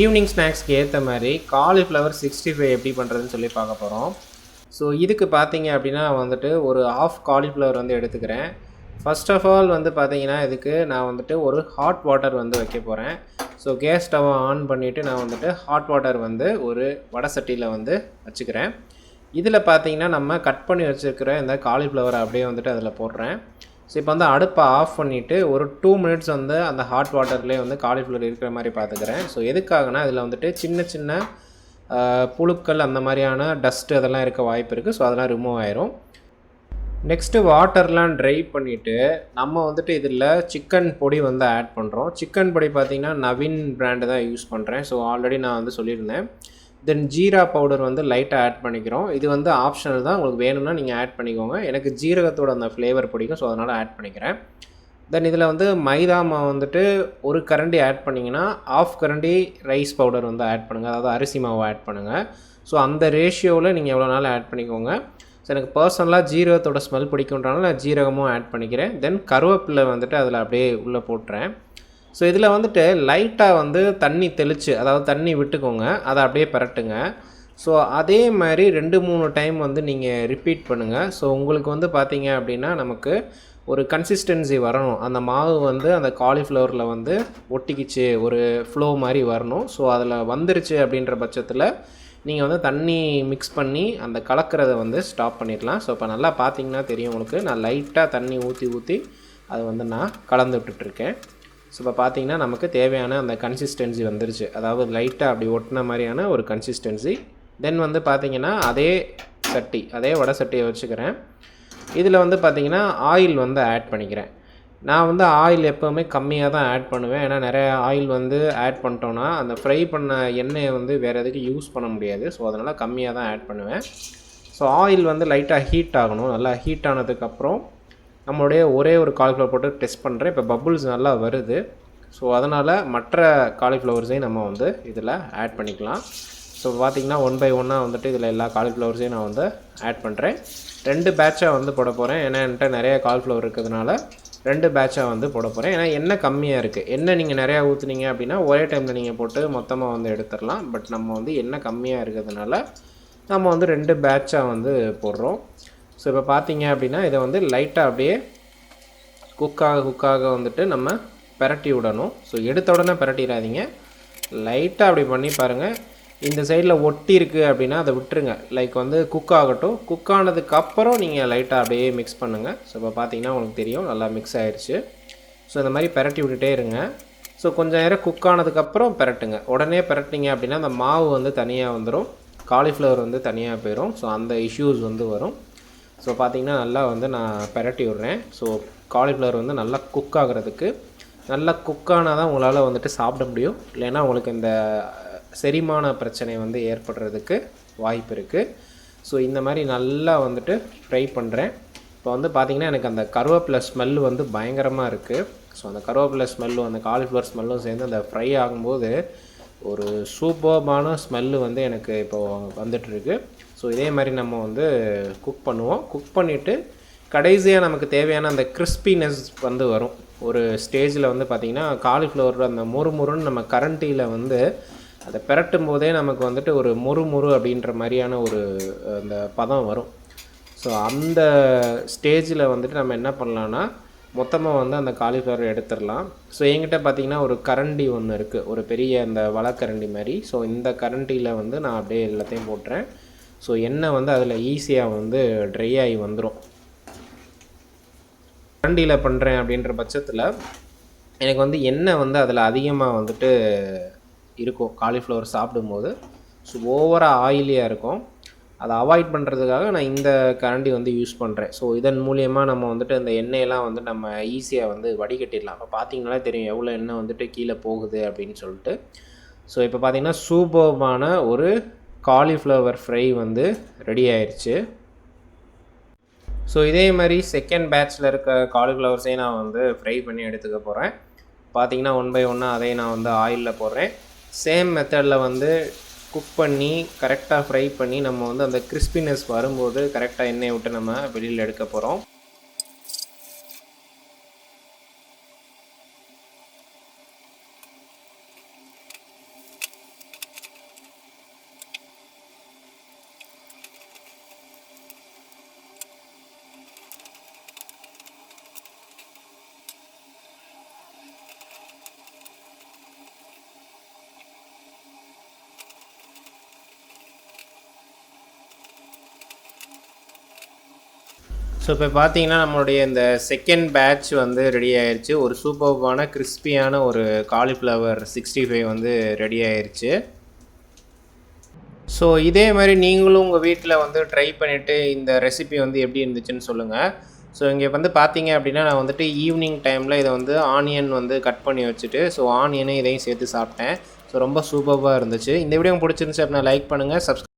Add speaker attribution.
Speaker 1: Evening ஸ்நாக்ஸ்க்கு ஏற்ற மாதிரி cauliflower 65 எப்படி பண்ணுறதுன்னு சொல்லி பார்க்க போகிறோம். ஸோ இதுக்கு பார்த்தீங்க அப்படின்னா வந்துட்டு ஒரு ஆஃப் காலிஃப்ளவர் வந்து எடுத்துக்கிறேன். ஃபர்ஸ்ட் ஆஃப் ஆல் வந்து பார்த்தீங்கன்னா இதுக்கு நான் வந்துட்டு ஒரு ஹாட் வாட்டர் வந்து வைக்க போகிறேன். ஸோ கேஸ் ஸ்டவ்வை ஆன் பண்ணிவிட்டு நான் வந்துட்டு ஹாட் வாட்டர் வந்து ஒரு வடை சட்டியில் வந்து வச்சுக்கிறேன். இதில் பார்த்தீங்கன்னா நம்ம கட் பண்ணி வச்சுருக்கிற இந்த காலிஃப்ளவரை அப்படியே வந்துட்டு அதில் போடுறேன். ஸோ இப்போ வந்து அடுப்பை ஆஃப் பண்ணிவிட்டு ஒரு 2 மினிட்ஸ் வந்து அந்த ஹாட் வாட்டர்லேயே வந்து காலிஃப்ளவர் இருக்கிற மாதிரி பார்த்துக்கிறேன். ஸோ எதுக்காகனா இதில் வந்துட்டு சின்ன சின்ன புழுக்கள் அந்த மாதிரியான டஸ்ட்டு அதெல்லாம் இருக்க வாய்ப்பு இருக்குது. ஸோ அதெல்லாம் ரிமூவ் ஆயிரும். நெக்ஸ்ட்டு வாட்டர்லாம் ட்ரை பண்ணிவிட்டு நம்ம வந்துட்டு இதில் சிக்கன் பொடி வந்து ஆட் பண்ணுறோம். சிக்கன் பொடி பார்த்திங்கன்னா நவீன் பிராண்டு தான் யூஸ் பண்ணுறேன். ஸோ ஆல்ரெடி நான் வந்து சொல்லியிருந்தேன். தென் ஜீரா பவுடர் வந்து லைட்டாக ஆட் பண்ணிக்கிறோம். இது வந்து ஆப்ஷனல் தான், உங்களுக்கு வேணும்னா நீங்கள் ஆட் பண்ணிக்கோங்க. எனக்கு ஜீரகத்தோட அந்த ஃப்ளேவர் பிடிக்கும், ஸோ அதனால் ஆட் பண்ணிக்கிறேன். தென் இதில் வந்து மைதா மாவு வந்துட்டு ஒரு கரண்டி ஆட் பண்ணிங்கன்னா ஆஃப் கரண்டி ரைஸ் பவுடர் வந்து ஆட் பண்ணுங்கள், அதாவது அரிசி மாவு ஆட் பண்ணுங்கள். ஸோ அந்த ரேஷியோவில் நீங்கள் எவ்வளோ நாள் ஆட் பண்ணிக்கோங்க. ஸோ எனக்கு பர்சனலாக ஜீரகத்தோட ஸ்மெல் பிடிக்குன்றனால நான் ஜீரகமும் ஆட் பண்ணிக்கிறேன். தென் கருவேப்பிலை வந்துட்டு அதில் அப்படியே உள்ளே போட்டுறேன். ஸோ இதில் வந்துட்டு லைட்டாக வந்து தண்ணி தெளித்து, அதாவது தண்ணி விட்டுக்கோங்க, அதை அப்படியே பரட்டுங்க. ஸோ அதே மாதிரி 2-3 டைம் வந்து நீங்கள் ரிப்பீட் பண்ணுங்கள். ஸோ உங்களுக்கு வந்து பார்த்தீங்க அப்படின்னா நமக்கு ஒரு கன்சிஸ்டன்சி வரணும். அந்த மாவு வந்து அந்த காலிஃப்ளவரில் வந்து ஒட்டிக்கிச்சு, ஒரு ஃப்ளோ மாதிரி வரணும். ஸோ அதில் வந்துருச்சு அப்படின்ற பட்சத்தில் நீங்கள் வந்து தண்ணி மிக்ஸ் பண்ணி அந்த கலக்கிறத வந்து ஸ்டாப் பண்ணிடலாம். ஸோ இப்போ நல்லா பார்த்தீங்கன்னா தெரியும் உங்களுக்கு, நான் லைட்டாக தண்ணி ஊற்றி அதை வந்து நான் கலந்து விட்டுட்ருக்கேன். ஸோ இப்போ பார்த்தீங்கன்னா நமக்கு தேவையான அந்த கன்சிஸ்டன்சி வந்துருச்சு, அதாவது லைட்டாக அப்படி ஒட்டின மாதிரியான ஒரு கன்சிஸ்டன்சி. தென் வந்து பார்த்திங்கன்னா அதே வடை சட்டியை வச்சுக்கிறேன். இதில் வந்து பார்த்திங்கன்னா ஆயில் வந்து ஆட் பண்ணிக்கிறேன். நான் வந்து ஆயில் எப்போவுமே கம்மியாக தான் ஆட் பண்ணுவேன். ஏன்னா நிறைய ஆயில் வந்து ஆட் பண்ணிட்டோன்னா அந்த ஃப்ரை பண்ண எண்ணெயை வந்து வேறு எதுக்கு யூஸ் பண்ண முடியாது. ஸோ அதனால் கம்மியாக தான் ஆட் பண்ணுவேன். ஸோ ஆயில் வந்து லைட்டாக ஹீட் ஆகணும். நல்லா ஹீட் ஆனதுக்கப்புறம் நம்மளுடைய ஒரே ஒரு காலிஃப்ளவர் போட்டு டெஸ்ட் பண்ணுறேன். இப்போ பபுள்ஸ் நல்லா வருது. ஸோ அதனால் மற்ற காலிஃப்ளவர்ஸையும் நம்ம வந்து இதில் ஆட் பண்ணிக்கலாம். ஸோ பார்த்திங்கன்னா 1 by 1 வந்துட்டு இதில் எல்லா காலிஃப்ளவர்ஸையும் நான் வந்து ஆட் பண்ணுறேன். 2 பேட்சாக வந்து போட போகிறேன். ஏன்னா என்கிட்ட நிறைய காலிஃப்ளவர் இருக்கிறதுனால 2 பேட்சாக வந்து போட போகிறேன். ஏன்னா எண்ணெய் கம்மியாக இருக்குது. எண்ணெய் நீங்கள் நிறையா ஊற்றுனீங்க அப்படின்னா ஒரே டைமில் நீங்கள் போட்டு மொத்தமாக வந்து எடுத்துடலாம். பட் நம்ம வந்து எண்ணெய் கம்மியாக இருக்கிறதுனால நம்ம வந்து 2 பேட்சாக வந்து போடுறோம். ஸோ இப்போ பார்த்தீங்க அப்படின்னா இதை வந்து லைட்டாக அப்படியே குக்காக வந்துட்டு நம்ம பரட்டி விடணும். ஸோ எடுத்த உடனே பரட்டிடாதீங்க, லைட்டாக அப்படி பண்ணி பாருங்கள். இந்த சைடில் ஒட்டி இருக்குது அப்படின்னா அதை விட்டுருங்க. லைக் வந்து குக் ஆகட்டும். குக் ஆனதுக்கப்புறம் நீங்கள் லைட்டாக அப்படியே மிக்ஸ் பண்ணுங்கள். ஸோ இப்போ பார்த்தீங்கன்னா உங்களுக்கு தெரியும் நல்லா மிக்ஸ் ஆகிடுச்சு. ஸோ இந்த மாதிரி பரட்டி விட்டுட்டே இருங்க. ஸோ கொஞ்சம் நேரம் குக் ஆனதுக்கப்புறம் பரட்டுங்க. உடனே பரட்டிங்க அப்படின்னா அந்த மாவு வந்து தனியாக வந்துடும், காலிஃப்ளவர் வந்து தனியாக போயிடும். ஸோ அந்த இஷ்யூஸ் வந்து வரும். ஸோ பார்த்திங்கன்னா நல்லா வந்து நான் பரட்டி விட்றேன். ஸோ காலிஃப்ளவர் வந்து நல்லா குக் ஆகிறதுக்கு, நல்லா குக்கானால் தான் உங்களால் வந்துட்டு சாப்பிட முடியும். இல்லைன்னா உங்களுக்கு இந்த செரிமான பிரச்சனை வந்து ஏற்படுறதுக்கு வாய்ப்பு இருக்குது. ஸோ இந்த மாதிரி நல்லா வந்துட்டு ஃப்ரை பண்ணுறேன். இப்போ வந்து பார்த்திங்கன்னா எனக்கு அந்த கருவேப்பிலை ஸ்மெல்லு வந்து பயங்கரமாக இருக்குது. ஸோ அந்த கருவேப்பிலை ஸ்மெல்லும் அந்த காலிஃப்ளவர் ஸ்மெல்லும் சேர்ந்து அந்த ஃப்ரை ஆகும்போது ஒரு சூப்பர்பான ஸ்மெல்லு வந்து எனக்கு இப்போது வந்துட்டுருக்கு. ஸோ இதே மாதிரி நம்ம வந்து குக் பண்ணுவோம். குக் பண்ணிவிட்டு கடைசியாக நமக்கு தேவையான அந்த கிறிஸ்பினஸ் வந்து வரும். ஒரு ஸ்டேஜில் வந்து பார்த்திங்கன்னா காலிஃப்ளவர் அந்த மொறுன்னு நம்ம கரண்டியில் வந்து அதை பெரட்டும் போதே நமக்கு வந்துட்டு ஒரு மொறு அப்படின்ற மாதிரியான ஒரு அந்த பதம் வரும். ஸோ அந்த ஸ்டேஜில் வந்துட்டு நம்ம என்ன பண்ணலான்னா மொத்தமாக வந்து அந்த காலிஃப்ளவர் எடுத்துடலாம். ஸோ என்கிட்ட பார்த்திங்கன்னா ஒரு கரண்டி ஒன்று இருக்குது, ஒரு பெரிய அந்த வலைக்கரண்டி மாதிரி. ஸோ இந்த கரண்டியில் வந்து நான் அப்படியே எல்லாத்தையும் போட்டுறேன். ஸோ எண்ணெய் வந்து அதில் ஈஸியாக வந்து ட்ரை ஆகி வந்துடும். கரண்டியில் பண்ணுறேன் அப்படின்ற பட்சத்தில் எனக்கு வந்து எண்ணெய் வந்து அதில் அதிகமாக வந்துட்டு இருக்கும் காலிஃப்ளவர் சாப்பிடும்போது. ஸோ ஓவராக ஆயிலியாக இருக்கும். அதை அவாய்ட் பண்ணுறதுக்காக நான் இந்த கரண்டி வந்து யூஸ் பண்ணுறேன். ஸோ இதன் மூலியமாக நம்ம வந்துட்டு இந்த எண்ணெயெல்லாம் வந்து நம்ம ஈஸியாக வந்து வடிகட்டிடலாம். இப்போ பார்த்திங்கனாலே தெரியும் எவ்வளோ எண்ணெய் வந்துட்டு கீழே போகுது அப்படின்னு சொல்லிட்டு. ஸோ இப்போ பார்த்திங்கன்னா சூப்பர்பான ஒரு காலிஃப்ளவர் ஃப்ரை வந்து ரெடி ஆயிடுச்சு. ஸோ இதே மாதிரி செகண்ட் பேட்சில் இருக்க காலிஃப்ளவர்ஸையும் நான் வந்து ஃப்ரை பண்ணி எடுத்துக்க போகிறேன். பார்த்திங்கன்னா 1 by 1 அதையும் நான் வந்து ஆயிலில் போடுறேன். சேம் மெத்தடில் வந்து குக் பண்ணி கரெக்டாக ஃப்ரை பண்ணி நம்ம வந்து அந்த கிறிஸ்பினஸ் வரும்போது கரெக்டாக எண்ணெயை விட்டு நம்ம வெளியில் எடுக்க போகிறோம். ஸோ இப்போ பார்த்தீங்கன்னா நம்மளுடைய இந்த செகண்ட் பேட்ச் வந்து ரெடி ஆயிருச்சு. ஒரு சூப்பர்பான கிறிஸ்பியான ஒரு காலிஃப்ளவர் 65 வந்து ரெடி ஆயிருச்சு. ஸோ இதே மாதிரி நீங்களும் உங்கள் வீட்டில் வந்து ட்ரை பண்ணிவிட்டு இந்த ரெசிபி வந்து எப்படி இருந்துச்சுன்னு சொல்லுங்கள். ஸோ இங்கே வந்து பார்த்தீங்க அப்படின்னா நான் வந்துட்டு ஈவினிங் டைமில் இதை வந்து ஆனியன் வந்து கட் பண்ணி வச்சுட்டு ஸோ ஆனியனும் இதையும் சேர்த்து சாப்பிட்டேன். ஸோ ரொம்ப சூப்பராக இருந்துச்சு. இந்த வீடியோ பிடிச்சிருந்துச்சு அப்படின்னா லைக் பண்ணுங்கள், சப்ஸ்கிரைப்